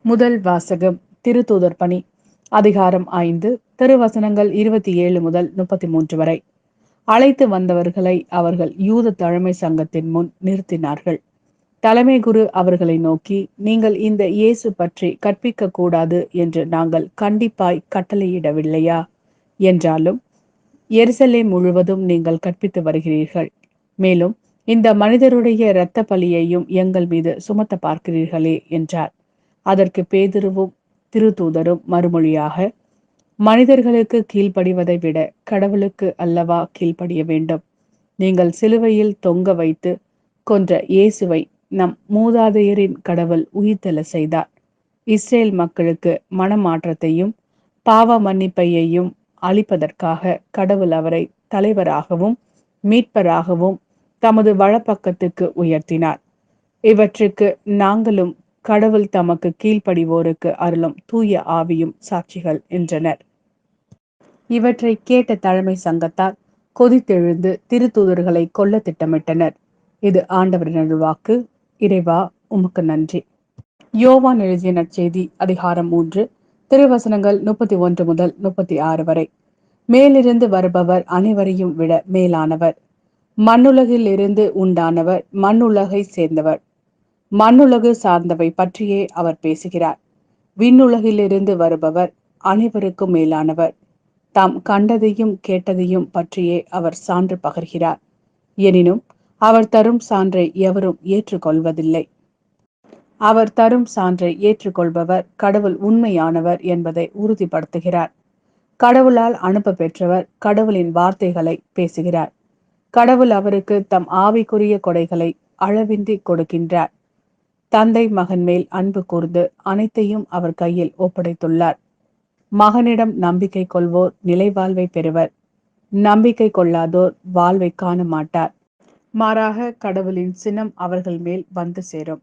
முதல் வாசகம். திருத்தூதர் பணி அதிகாரம் 5 திருவசனங்கள் 27 முதல் 33 வரை. அழைத்து வந்தவர்களை அவர்கள் யூத தலைமை சங்கத்தின் முன் நிறுத்தினார்கள். தலைமை குரு அவர்களை நோக்கி, நீங்கள் இந்த இயேசு பற்றி கற்பிக்க கூடாது என்று நாங்கள் கண்டிப்பாய் கட்டளையிடவில்லையா? என்றாலும் எருசலேம் முழுவதும் நீங்கள் கற்பித்து வருகிறீர்கள். மேலும் இந்த மனிதருடைய இரத்த பலியையும் எங்கள் மீது சுமத்த பார்க்கிறீர்களே என்றார். அதற்கு பேதுருவும் திருத்தூதரும் மறுமொழியாக, மனிதர்களுக்கு கீழ்ப்படிவதை விட கடவுளுக்கு அல்லவா கீழ்ப்படிய வேண்டும். நீங்கள் சிலுவையில் தொங்க வைத்து கொன்ற இயேசுவை நம் மூதாதையரின் கடவுள் உயிர்த்தெழ செய்தார். இஸ்ரேல் மக்களுக்கு மனமாற்றத்தையும் பாவ மன்னிப்பையையும் அளிப்பதற்காக கடவுள் அவரை தலைவராகவும் மீட்பராகவும் தமது வலப்பக்கத்துக்கு உயர்த்தினார். இவற்றுக்கு நாங்களும் கடவுள் தமக்கு கீழ்ப்படிவோருக்கு அருளும் தூய ஆவியும் சாட்சிகள் என்றனர். இவற்றை கேட்ட தலைமை சங்கத்தார் கொதித்தெழுந்து திருத்தூதர்களை கொல்ல திட்டமிட்டனர். இது ஆண்டவரின் அருள்வாக்கு. இறைவா, உமக்கு நன்றி. யோவான் எழுதிய நற்செய்தி அதிகாரம் 3 திருவசனங்கள் 31 முதல் 36 வரை. மேலிருந்து வருபவர் அனைவரையும் விட மேலானவர். மண்ணுலகில் இருந்து உண்டானவர், மண்ணுலகை சேர்ந்தவர். மண்ணுலகு சார்ந்தவை பற்றியே அவர் பேசுகிறார். விண்ணுலகிலிருந்து வருபவர் அனைவருக்கும் மேலானவர். தாம் கண்டதையும் கேட்டதையும் பற்றியே அவர் சான்று பகர்கிறார். எனினும் அவர் தரும் சான்றை எவரும் ஏற்றுக்கொள்வதில்லை. அவர் தரும் சான்றை ஏற்றுக்கொள்பவர் கடவுள் உண்மையானவர் என்பதை உறுதிப்படுத்துகிறார். கடவுளால் அனுப்ப பெற்றவர் கடவுளின் வார்த்தைகளை பேசுகிறார். கடவுள் அவருக்கு தம் ஆவிக்குரிய கொடைகளை அளவின்றி கொடுக்கின்றார். தந்தை மகன் மேல் அன்பு கூர்ந்து அனைத்தையும் அவர் கையில் ஒப்படைத்துள்ளார். மகனிடம் நம்பிக்கை கொள்வோர் நிலைவாழ்வை பெறுவர். நம்பிக்கை கொள்ளாதோர் வாழ்வை காண மாட்டார். மாறாக கடவுளின் சினம் அவர்கள் மேல் வந்து சேரும்.